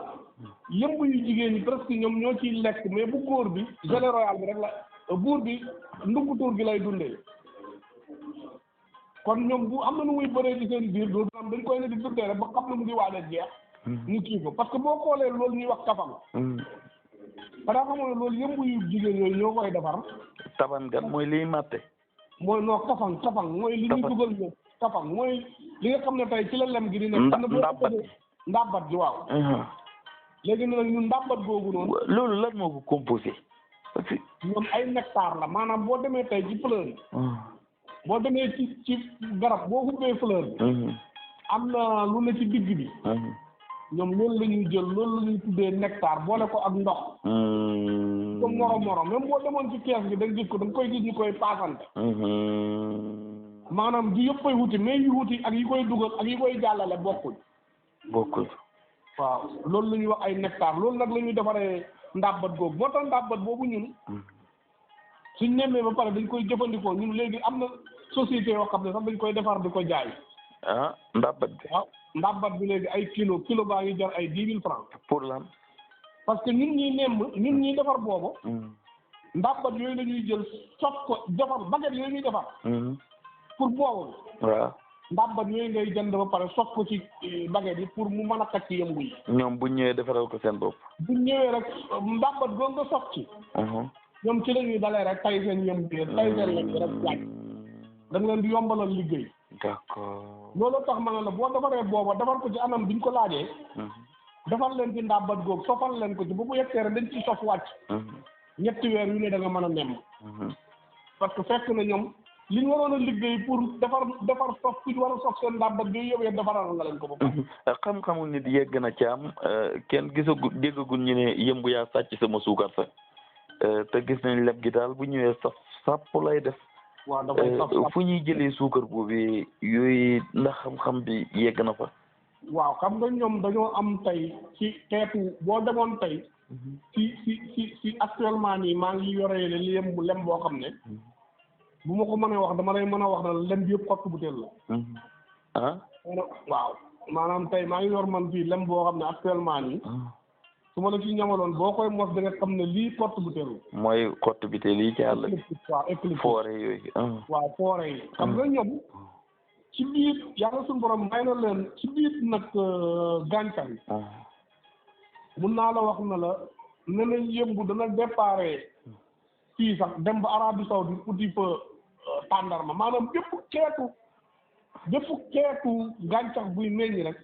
Speaker 2: yëmb yu jigéen ñi presque ñoom ñoo ciy lekk mais bu góor bi gelée royale bi rek la buur bi ndugg tuur gi lay dundee. kon ñoom bu am na nu muy bëree ci seen biir doo am dañ koy ne di dundee rek ba xam ne mu ngi waaj a jeex. ñu kii ko parce que boo xoolee loolu ñuy wax kafang. xanaa xamoo ne loolu yëmb yu jigéen yooyu ñoo koy defar.
Speaker 1: taban gan mooy liy matte.
Speaker 2: mooy non kafang mooy li ñuy dugal ñoom kafang mooy li nga xam ne tey ci la lem gi di nekk. ndàbbat ji waaw. léegi nag ñun ndàbbat googu noonu.
Speaker 1: loolu lan moo ko composé.
Speaker 2: ñoom ay nectar la maanaam boo demee tey ci fleur yi. boo demee ci garab boo xubbee fleur bi. am na lu ne ci digg bi. ñoom loolu la ñuy jël loolu la ñuy tuddee nectar boole ko ak ndox. comme moro même boo demoon ci kees gi da nga gis ko da nga koy gis ñu koy paasante. maanaam ji yëpp koy wuti mais yi wuti ak yi koy dugal ak yi koy jàllale bokkul. waaw loolu la ñuy wax ay nectar loolu nag la ñuy defaree ndàbbat googu moo tax ndàbbat boobu ñun. suñ nemmee ba pare dañ koy jëfandikoo ñun léegi am na société yoo xam ne sax dañ koy defar di ko jaay.
Speaker 1: ndàbbat bi.
Speaker 2: waaw ndàbbat bi léegi ay kilo baa ngi jar ay 10 000 francs.
Speaker 1: pour lan.
Speaker 2: parce que ñun ñuy defar boobu. ndàbbat yooyu la ñuy jël sof ko defar baguette yooyu ñuy defar. pour boobu.
Speaker 1: waaw
Speaker 2: ndàmbat yooyu ngay jënd ba pare sof ko ci baguette yi pour mu mën a xaj ci yëmb yi.
Speaker 1: ñoom bu ñëwee defaral ko seen bopp.
Speaker 2: bu ñëwee rek ndàmbat boo nga sof ci. ñoom ci la ñuy dalee rek tay seen yëmb yi tay seen lañ rek wàcc. da nga leen di yombalal liggéey.
Speaker 1: d'accord.
Speaker 2: loolu tax ma ne la boo defaree booba defar ko ci anam biñ ko laajee. defar leen ci ndàmbat googu sofal leen ko ci bu yeggee rek dañ ci sof wàcc. ñetti weer yu ne da nga mën a nemm. parce que fekk na ñoom li ñu waroon a liggéey pour defar sof ci war a sof seen ndàmbat bi yow yëpp defaral nga leen ko ba pare.
Speaker 1: xam-xamul nit yegg na ci am kenn gisagu déggagul ñu ne yëmb yaa sàcc sama suukar sa te gis nañ leb gi daal bu ñëwee saf sàpp lay def.
Speaker 2: waaw dafay saf
Speaker 1: fu ñuy jëlee suukar boobu yooyu ndax xam-xam bi yegg na fa.
Speaker 2: waaw xam nga ñoom dañoo am tey ci xeetu boo demoon tey. ci actuellement nii maa ngi yore lem boo xam ne. bu ma ko mënee wax dama lay mën a wax ne lem bi yëpp xottu butéel la.
Speaker 1: ah.
Speaker 2: waaw maanaam tey maa ngi yor man fii lem boo xam ne actuellement nii. su ma la ci ñamaloon boo koy mos da nga xam ne lii xottu butéel la.
Speaker 1: mooy xottu butéel yi ci àll bi.
Speaker 2: waaw éclipse
Speaker 1: foore yooyu.
Speaker 2: waaw foore yi. xam nga ñoom ci biir yàlla suñu borom may na leen ci biir nag gàncax yi. mun naa la wax na la ne nañ yëmbu dana déparé fii sax dem ba Arabie Saoudite uti fa tàndarma maanaam bépp xeetu gàncax buy meññ rek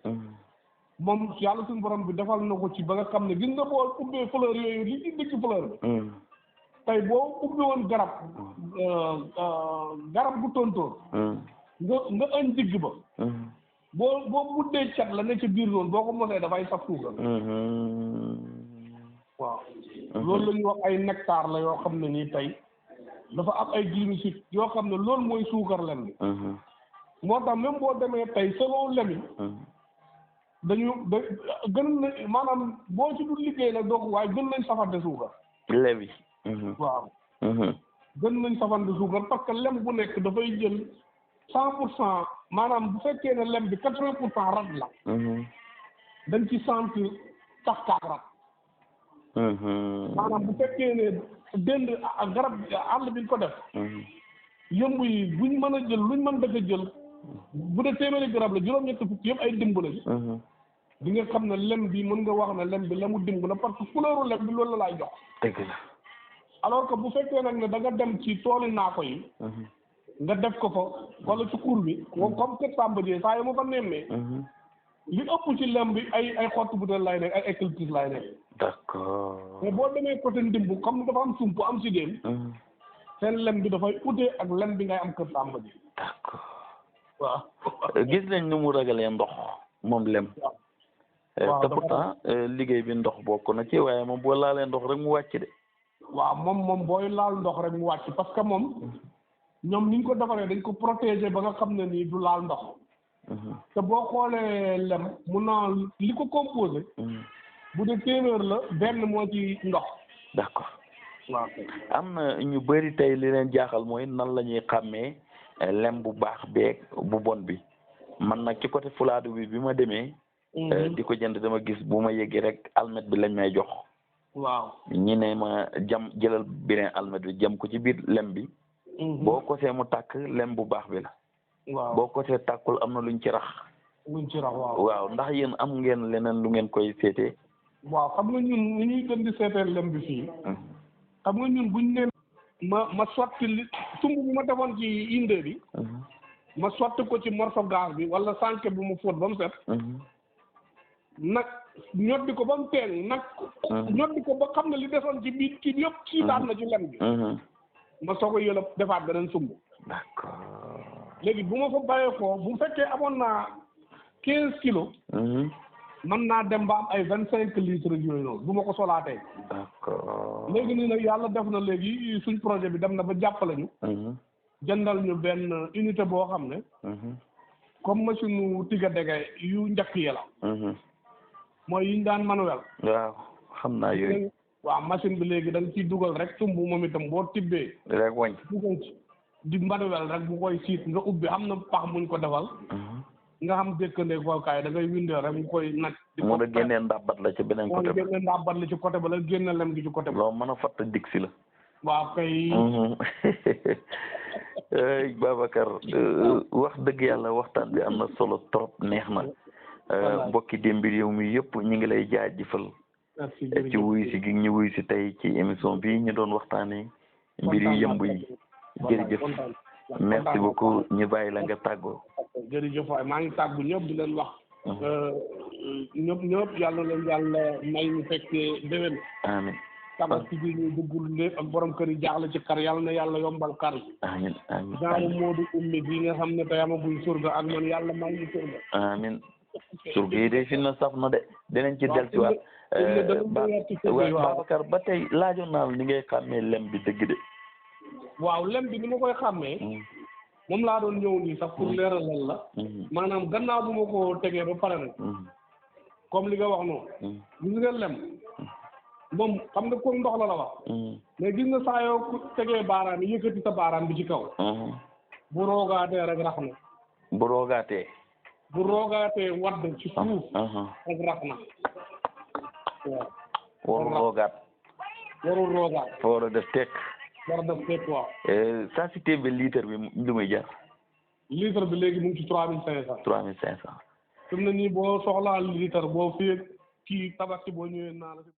Speaker 2: moom yàlla suñu borom bi defal na ko ci ba nga xam ne gis nga boo ubbee fleur yooyu li ci dëkk fleur bi tey boo ubbee woon garab bu tontóor nga ëñ digg ba boo buddee cat la ne ci biir noonu boo ko mosee dafay saf suukar. waaw loolu la ñuy wax ay nectar la yoo xam ne nii tey dafa am ay glucides yoo xam ne loolu mooy suukar lem bi. moo tax même boo demee tey selon lem yi gën na maanaam boo ci dul liggéey nag doo ko waaye gën nañ safante suukar.
Speaker 1: lem yi.
Speaker 2: waaw. gën nañ safante suukar parce que lem bu nekk dafay jël 100% maanaam bu fekkee ne lem bi 80% rat la. dañ ci sentir cafkaak rat. maanaam bu fekkee ne dend garab àll bi ñu ko def. yëmb yi buñ mën a jël luñ mën dëgg a jël bu dee téeméeri garab la juróom-ñetti fukk yëpp ay dimb la. di nga xam ne lem bi mën nga wax ne lem bi lemu dimb la parce que couleur lem bi loolu la laay jox.
Speaker 1: dëgg la.
Speaker 2: alors que bu fekkee nag ne da nga dem ci tooli naako yi. nga def ko fa wala ci kur bi comme kër Samba Dieng saa yoo ma fa nemmee. li ëpp ci lem bi ay xottu butéel lay nekk ay éclipse lay nekk.
Speaker 1: d'accord.
Speaker 2: mais boo demee côté ndimbu comme dafa am sump am si déem. seen lem bi dafay utee ak lem bi ngay am kër Samba Dieng.
Speaker 1: d'accord.
Speaker 2: waaw.
Speaker 1: gis nañ ni mu ragalee ndox moom lem.
Speaker 2: waaw
Speaker 1: te pourtant liggéey bi ndox bokk na ci waaye moom boo laalee ndox rek mu wàcc de.
Speaker 2: waaw moom booy laal ndox rek mu wàcc parce que moom ñoom ni ñu ko defaree dañ ko protéger ba nga xam ne nii du laal ndox. te boo xoolee lem mun naa li ko composé. bu dee téeméer la benn moo ci ndox.
Speaker 1: d'accord.
Speaker 2: waaw.
Speaker 1: am na ñu bëri tey li leen jaaxal mooy nan la ñuy xàmmee lem bu baax beeg bu bon bi man nag ci côté fulaadu bi ma demee. di ko jënd dama gis bu ma yeggee rek almet bi lañ may jox.
Speaker 2: waaw.
Speaker 1: ñi ne ma jëlal birin almet bi jëm ko ci biir lem bi. boo kosee mu tàkk lem bu baax bi la.
Speaker 2: waaw
Speaker 1: boo kosee tàkkul am na luñ ci rax. waaw ndax yéen am ngeen leneen lu ngeen koy seetee.
Speaker 2: waaw xam nga ñun ni ñuy gën di seetee lem bi fii. xam nga ñun buñ leen ma sotti li sumb bi ma defoon ci inde bi. ma sotti ko ci morceau gaz bi wala sànke bi mu fóot ba mu set. nag ñoddi ko ba mu teeng nag. ñoddi ko ba xam ne li desoon ci biir kii yëpp siitaat na ci lem bi. ma soog a yëlëb defaat beneen sumb.
Speaker 1: d'accord.
Speaker 2: léegi bu ma fa bàyyee ko bu fekkee amoon naa 15 kilos. mën naa dem ba am ay 25 litres yooyu noonu bu ma ko solaatee.
Speaker 1: d'accord.
Speaker 2: léegi nii nag yàlla def na léegi suñ projet bi dem na ba jàppale ñu. jëndal ñu benn unité boo xam ne. comme machine tiga dege yu njëkk yi la. mooy yi ñu daan manuel.
Speaker 1: waaw xam naa yooyu.
Speaker 2: waaw machine bi léegi da nga ciy dugal rek tumb moom itam boo tibbee.
Speaker 1: rek wañ.
Speaker 2: dugal ci di manuel rek bu koy siit nga ubbi am na pax muñ ko defal. nga xam dékkandee kookaay da ngay windeel rek mu koy nag. di
Speaker 1: ko génnee ndàbbat la ci beneen côté ba.
Speaker 2: génne ndàbbat la ci côté ba la génne lem gi ci côté ba.
Speaker 1: loo mën a fatt dig si la.
Speaker 2: waaw kay.
Speaker 1: Babacar wax dëgg yàlla waxtaan bi am na solo trop neex na mbokki Demby Réew mi yëpp ñu ngi lay jaajëfal ci wuyu si gi ñu wuyu si tey ci émission bi ñu doon waxtaanee mbiri yëmb yi jërëjëf merci beaucoup ñu bàyyi la nga tàggoo.
Speaker 2: jërëjëf waay maa ngi tàggu ñëpp di leen wax. ñëpp yàlla leen yàlla may ñu fekkee déwén.
Speaker 1: amiin.
Speaker 2: tabaski bi ñu duggul lépp ak borom kër yi jaaxle ci kar yàlla na yàlla yombal kar yi.
Speaker 1: amiin amiin
Speaker 2: genre Moodu ummi bi nga xam ne tey amaguñ surga ak man yàlla may ñu surga.
Speaker 1: amiin surga yi de fi na saf na de dinañ ci dellusiwaat. Babacar ba tey laajoon naa la ni ngay xàmmee lem bi dëgg de.
Speaker 2: waaw lem bi ni ma koy xàmmee. moom laa doon ñëw nii sax pour leeralal la. maanaam gannaaw bu ma ko tegee ba pare nag. comme li nga wax noonu. gis nga lem. moom xam nga ko ndox la wax. mais gis nga saa yoo tegee baaraam yi yëkkati sa baaraam bi ci kaw. bu roogaatee rek rax na.
Speaker 1: bu roogaatee.
Speaker 2: bu roogaatee wadd ci suuf. rek rax na. waaw.
Speaker 1: warul roogaat.
Speaker 2: warul roogaat.
Speaker 1: foo war a def tekk.
Speaker 2: war a def tekk waaw.
Speaker 1: saa si téeméer litre bi lu muy jar.
Speaker 2: litre bi léegi mu ngi ci 3500.
Speaker 1: 3500.
Speaker 2: fi mu ne nii boo soxlaa litre boo fii kii tabaski boo ñëwee naa la.